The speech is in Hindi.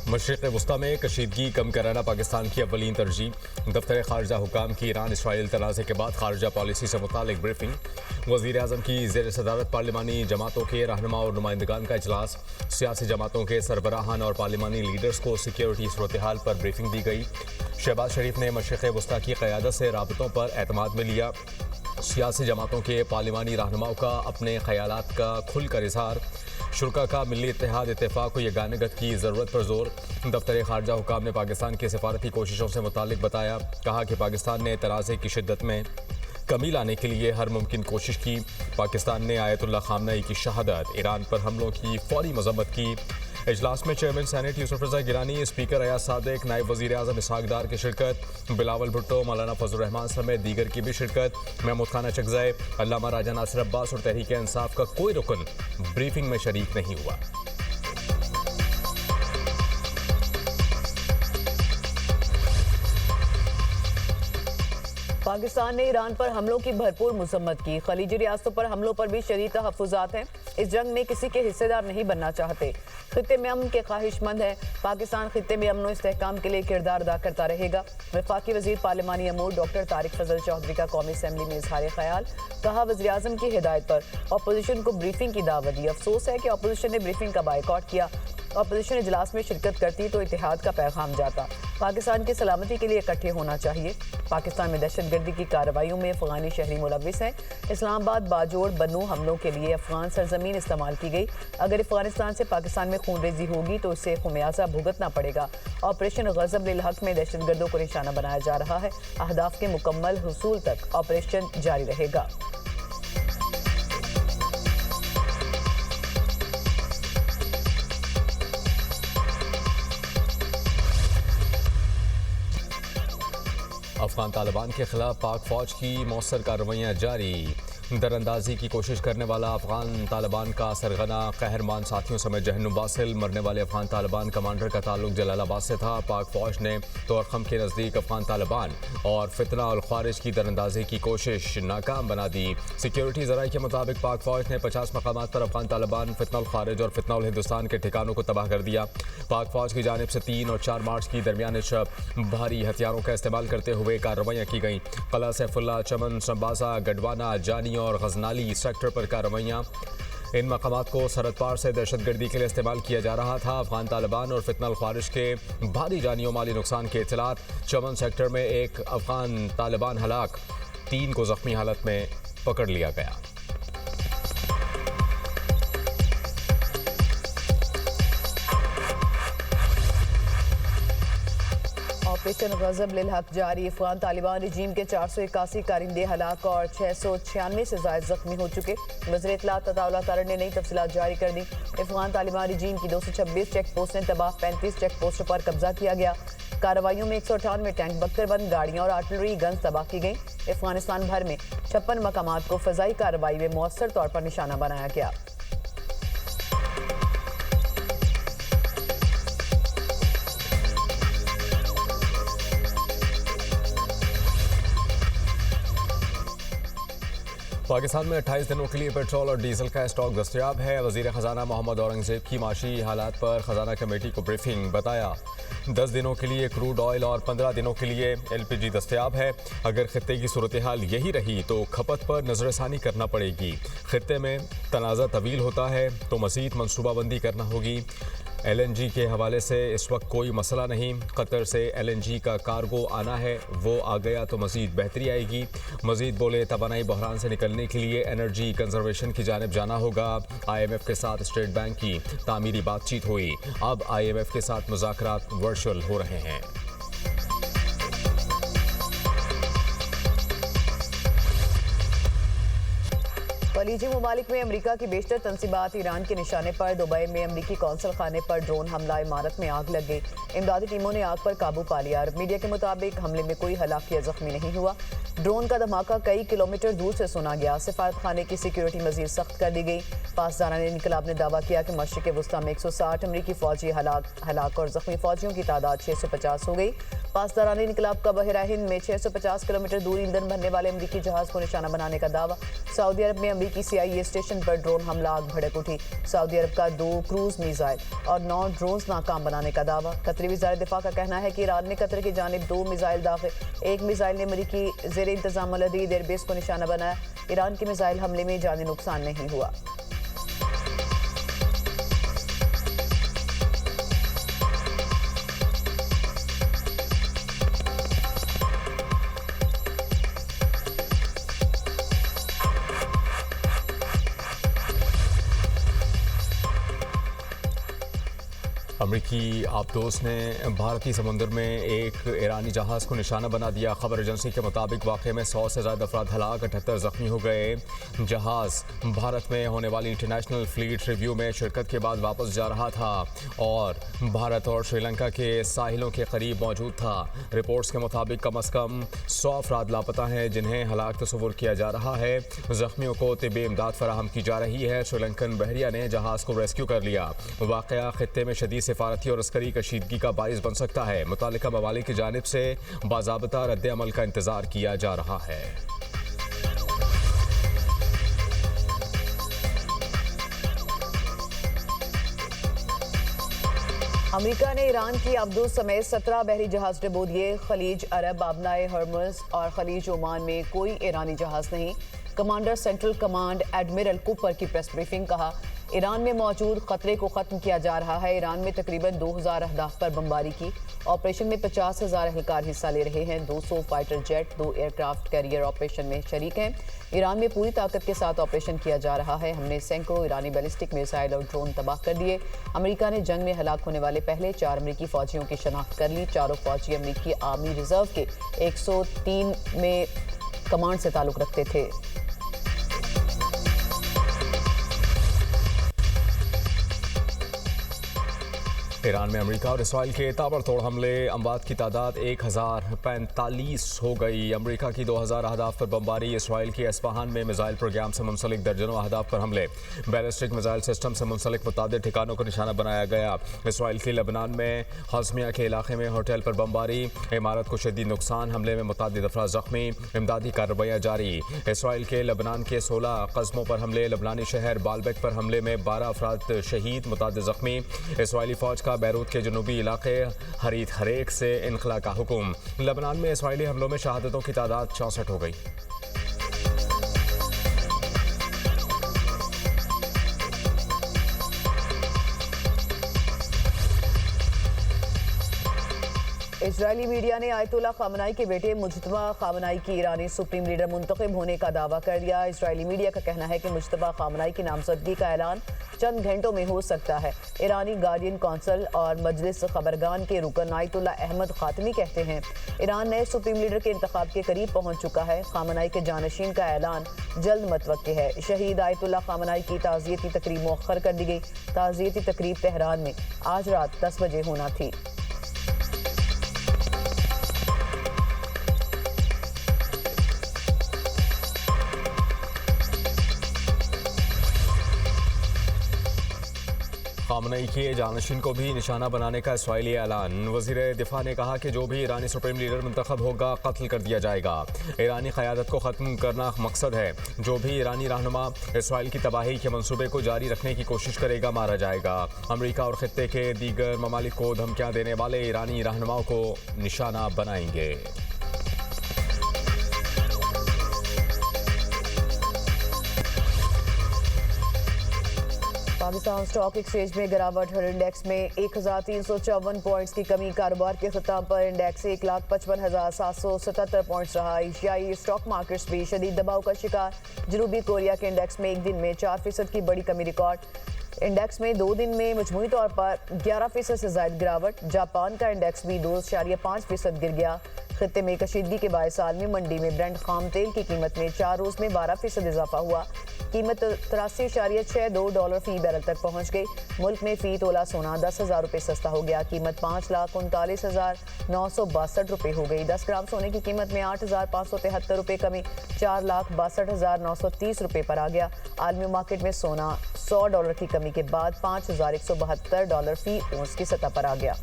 मशरिक़ वस्ता में कशीदगी कम कराना पाकिस्तान की अव्वलीन तरजीह। दफ्तर खारजा हुकाम की ईरान इसराइल तनाज़े के बाद खारजा पॉलिसी से मुतालिक ब्रीफिंग। वज़ीर आज़म की ज़ेर सदारत पार्लिमानी जमातों के रहनुमा और नुमाइंदगान का इजलास। सियासी जमातों के सरबराहान और पार्लिमानी लीडर्स को सिक्योरिटी सूरत हाल पर ब्रीफिंग दी गई। शहबाज शरीफ ने मशरिक़ वस्ता की क़यादत से राबतों पर एतमाद में लिया। सियासी जमातों के पार्लिमानी रहनुमाओं का अपने ख़यालात का खुलकर इजहार। शुरा का मिली इत्तेहाद इत्तेफाक व यगानगत की ज़रूरत पर जोर। दफ्तर खारजा हुकाम ने पाकिस्तान की सिफारती कोशिशों से मुतालिक बताया। कहा कि पाकिस्तान ने तनाज़े की शिद्दत में कमी लाने के लिए हर मुमकिन कोशिश की। पाकिस्तान ने आयतुल्लाह खामनई की शहादत, ईरान पर हमलों की फौरी मजम्मत की। इजलास में चेयरमैन सेनेट यूसुफ रज़ा गिलानी, स्पीकर अयाज सादिक, नायब वज़ीर आज़म इसहाक डार की शिरकत। बिलावल भुट्टो, मौलाना फजल रहमान समेत दीगर की भी शिरकत। महमूद खान अचकज़ई, अल्लामा राजा नासिर अब्बास और तहरीक इंसाफ का कोई रुकन ब्रीफिंग में शरीक नहीं हुआ। पाकिस्तान ने ईरान पर हमलों की भरपूर मजम्मत की। खलीजी रियासतों पर हमलों पर भी शदीद तहफ़्फ़ुज़ात हैं। इस जंग में किसी के हिस्सेदार नहीं बनना चाहते। खित्ते में अमन के ख्वाहिशमंद है। पाकिस्तान खित्ते में अमन इस्तेहकाम के लिए किरदार अदा करता रहेगा। वफाकी वज़ीर पार्लिमानी अमूर डॉक्टर तारिक फजल चौधरी का कौमी असम्बली में इजहार ख्याल। कहा, वज़ीर आज़म की हिदायत पर अपोजिशन को ब्रीफिंग की दावत दी। अफसोस है कि अपोजिशन ने ब्रीफिंग का बायकॉट किया। अपोजिशन इजलास में शिरकत करती तो इत्तेहाद का पैगाम जाता। पाकिस्तान की सलामती के लिए इकट्ठे होना चाहिए। पाकिस्तान में दहशतगर्दी की कार्रवाइयों में अफगानी शहरी मुलविस हैं। इस्लामाबाद बाजोड़ बन्नू हमलों के लिए अफगान सरजमीन इस्तेमाल की गई। अगर अफगानिस्तान से पाकिस्तान में खूनरेजी होगी तो इससे खुमियाजा भुगतना पड़ेगा। ऑपरेशन गज़ब लिल हक में दहशतगर्दों को निशाना बनाया जा रहा है। अहदाफ के मुकम्मल हुसूल तक ऑपरेशन जारी रहेगा। अफगान तालिबान के खिलाफ पाक फौज की मौसर कार्रवाइयाँ जारी। दरअंदाजी की कोशिश करने वाला अफगान तालिबान का सरगना कहरमान साथियों समेत जहन्नुम बासिल। मरने वाले अफगान तालिबान कमांडर का ताल्लुक जलालाबाद से था। पाक फौज ने तोरखम के नज़दीक अफगान तालिबान और फितना और ख्वारिज की दरअंदाजी की कोशिश नाकाम बना दी। सिक्योरिटी ज़राए के मुताबिक पाक फौज ने 50 मकामात पर अफगान तालिबान, फितना उल ख्वारिज और फितना उल हिंदुस्तान के ठिकानों को तबाह कर दिया। पाक फौज की जानिब से 3 और 4 मार्च की दरमियान भारी हथियारों का इस्तेमाल करते हुए कार्रवाइयाँ की गईं। कला सैफुल्ला, चमन, शंबाजा, गडवाना, जानी और गजनाली सेक्टर पर कार्रवाइयाँ। इन मकामात को सरहद पार से दहशतगर्दी के लिए इस्तेमाल किया जा रहा था। अफगान तालिबान और फितना उल ख्वारिज के भारी जानी और माली नुकसान के इत्तलात। चमन सेक्टर में एक अफगान तालिबान हलाक, 3 को जख्मी हालत में पकड़ लिया गया। ऑपरेशन गज़ब लिल हक जारी। अफगान तालिबान रजीम के 481 कारिंदे हलाक और 696 से ज़ायद जख्मी हो चुके। वज़ीर इत्तलात अताउल्लाह तारड़ ने नई तफसीलात जारी कर दी। अफगान तालिबान रजीम की 226 चेक पोस्ट ने तबाह, 35 चेक पोस्टों पर कब्जा किया गया। कार्रवाइयों में 198 टैंक, बख्तरबंद गाड़ियाँ और आर्टिलरी गन्स तबाह की गई। अफगानिस्तान भर में 56 मकामात को फ़ज़ाई कार्रवाई में मौसर तौर पर निशाना बनाया गया। पाकिस्तान में 28 दिनों के लिए पेट्रोल और डीजल का स्टॉक दस्तयाब है। वज़ीर ख़जाना मोहम्मद औरंगज़ेब की माशी हालात पर ख़जाना कमेटी को ब्रीफिंग। बताया, 10 दिनों के लिए क्रूड ऑयल और 15 दिनों के लिए LPG दस्तयाब है। अगर खित्ते की सूरत हाल यही रही तो खपत पर नज़रसानी करना पड़ेगी। खित्ते में तनाज़ा तवील होता है तो मज़ीद मनसूबाबंदी करना होगी। LNG के हवाले से इस वक्त कोई मसला नहीं। कतर से LNG का कार्गो आना है, वो आ गया तो मज़ीद बेहतरी आएगी। मज़ीद बोले, तवानाई बहरान से निकलने के लिए एनर्जी कंजर्वेशन की जानिब जाना होगा। IMF के साथ स्टेट बैंक की तामीरी बातचीत हुई। अब IMF के साथ मुज़ाकरात वर्चुअल हो रहे हैं। खलीजी ममालिक में अमरीका की बेशतर तनसीबात ईरान के निशाने पर। दुबई में अमरीकी कौंसल खाने पर ड्रोन हमला, इमारत में आग लग गई। इमदादी टीमों ने आग पर काबू पा लिया। मीडिया के मुताबिक हमले में कोई हलाक या जख्मी नहीं हुआ। ड्रोन का धमाका कई किलोमीटर दूर से सुना गया। सिफारत खाने की सिक्योरिटी मजीद सख्त कर दी गई। पासदारान इनकलाब ने दावा किया कि मशरिक़ वस्ता में 160 अमरीकी फौजी हलाक और जख्मी फौजियों की तादाद 650 हो गई। पासदारान इनकलाब का बहरा हिंद में 650 किलोमीटर दूर ईंधन भरने वाले अमरीकी जहाज को निशाना बनाने का दावा। सऊदी अरब में अमरीकी अमरीकी CIA स्टेशन पर ड्रोन हमला, आग भड़क उठी। सऊदी अरब का 2 क्रूज मिसाइल और 9 ड्रोन्स नाकाम बनाने का दावा। कतरी वज़ारत दिफा का कहना है कि ईरान ने कतर की जानिब 2 मिसाइल दाखिल, एक मिसाइल ने अमरीकी ज़ेर इंतजाम अल-अदीद एयरबेस को निशाना बनाया। ईरान के मिसाइल हमले में जानी नुकसान नहीं हुआ। अमरीकी आबदोस ने भारतीय समुद्र में एक ईरानी जहाज़ को निशाना बना दिया। खबर एजेंसी के मुताबिक वाक़े में 100 से ज़्यादा अफराद हलाक, 78 ज़ख्मी हो गए। जहाज़ भारत में होने वाली इंटरनेशनल फ्लीट रिव्यू में शिरकत के बाद वापस जा रहा था और भारत और श्रीलंका के साहिलों के करीब मौजूद था। रिपोर्ट्स के मुताबिक कम अज़ कम 100 अफराद लापता हैं, जिन्हें हलाक तस्वुर किया जा रहा है। ज़ख्मियों को तिब्बी इमदाद फराहम की जा रही है। श्रीलंकन बहरिया ने जहाज़ को रेस्क्यू कर लिया। वाक़या खित्ते में शदीद सिफारती और अस्करी कशीदगी का बाइस बन सकता है। मुतालिका ममालिक की जानिब से बाज़ाबता रद्द अमल का इंतजार किया जा रहा है। अमेरिका ने ईरान की अब्दुस समेत 17 बहरी जहाज डुबो दिए। खलीज अरब, आबनाए हर्मुज और खलीज ओमान में कोई ईरानी जहाज नहीं। Commander central command admiral Cooper की प्रेस ब्रीफिंग, कहा ईरान में मौजूद खतरे को ख़त्म किया जा रहा है। ईरान में तकरीबन 2000 अहदाफ पर बमबारी की। ऑपरेशन में 50,000 एहलकार हिस्सा ले रहे हैं। 200 fighter jet 2 aircraft carrier operation में शरीक हैं। ईरान में पूरी ताकत के साथ ऑपरेशन किया जा रहा है। हमने सैकड़ों ईरानी बैलिस्टिक मिसाइल और ड्रोन तबाह कर दिए। अमेरिका ने जंग में हलाक होने वाले पहले 4 अमरीकी फौजियों की शनाख्त कर ली। चारों फौजी अमरीकी आर्मी रिजर्व के 103 में कमांड से ताल्लुक़ रखते थे। ईरान में अमेरिका और इसराइल के ताबड़तोड़ हमले, अमवात की तादाद 1045 हो गई। अमेरिका की 2000 अहदाफ पर बमबारी, इसराइल के एस्फहान में मिसाइल प्रोग्राम से मुंसलिक दर्जनों अहदाफ पर हमले, बैलिस्टिक मिसाइल सिस्टम से मुंसलिक मुतादिद ठिकानों को निशाना बनाया गया। इसराइल के लेबनान में हज़मिया के इलाके में होटल पर बमबारी, इमारत को शदीद नुकसान, हमले में मुतादिद अफराद ज़ख्मी, इमदादी कार्रवाइयाँ जारी। इसराइल के लेबनान के 16 कस्बों पर हमले, लबनानी शहर बालबेक पर हमले में 12 अफराद शहीद, मुतादिद ज़ख्मी। इसराइली फ़ौज का बैरूत के जनूबी इलाके हरीत हरेक से इनखला का हुक्म। लेबनान में इसराइली हमलों में शहादतों की तादाद 64 हो गई। इजरायली मीडिया ने आयतुल्ला खामनाई के बेटे मुज्तबा खामनाई की ईरानी सुप्रीम लीडर मुंतखब होने का दावा कर दिया। इजरायली मीडिया का कहना है कि मुज्तबा खामनाई की नामजदगी का ऐलान चंद घंटों में हो सकता है। ईरानी गार्डियन कौंसल और मजलिस खबरगान के रुकन आयतुल्ला अहमद खातमी कहते हैं ईरान नए सुप्रीम लीडर के इंतखाब के करीब पहुंच चुका है। खामनाई के जानशीन का ऐलान जल्द मतवक्के है। शहीद आयतुल्ला खामनाई की ताज़ियती तकरीब मुअख्खर कर दी गई। ताज़ियती तकरीब तेहरान में आज रात 10 बजे होना थी। खामनई के जानशीन को भी निशाना बनाने का इसराइली ऐलान। वज़ीर दिफा ने कहा कि जो भी ईरानी सुप्रीम लीडर मुंतखब होगा कत्ल कर दिया जाएगा। ईरानी क़यादत को ख़त्म करना मकसद है। जो भी ईरानी रहनुमा इसराइल की तबाही के मंसूबे को जारी रखने की कोशिश करेगा मारा जाएगा। अमेरिका और खित्ते के दीगर ममालिक को धमकियाँ देने वाले ईरानी रहनुमाओं को निशाना बनाएंगे। पाकिस्तान स्टॉक एक्सचेंज में गिरावट, हर इंडेक्स में 1354 पॉइंट्स की कमी। कारोबार के खिताब पर इंडेक्स 1,55,777 पॉइंट्स रहा। एशियाई स्टॉक मार्केट्स भी शदीद दबाव का शिकार। जनूबी कोरिया के इंडेक्स में एक दिन में 4% की बड़ी कमी रिकॉर्ड। इंडेक्स में 2 दिन में मजमूई तौर पर 11% से ज़ायद गिरावट। जापान का इंडेक्स भी 2.5% गिर गया। खित्ते में कशीदगी के बायस आलमी मंडी में ब्रेंट खाम तेल की कीमत में 4 रोज़ में 12% इजाफा हुआ। कीमत 83.62 डॉलर फी बैरल तक पहुंच गई। मुल्क में फ़ी तोला सोना 10,000 रुपये सस्ता हो गया। कीमत 5,39,962 रुपये हो गई। 10 ग्राम सोने की कीमत में 8,573 रुपये कमी 4,62,930 रुपये पर आ गया। आलमी मार्केट में सोना $100 की कमी के बाद 5,172 डॉलर फी औंस की सतह पर आ गया।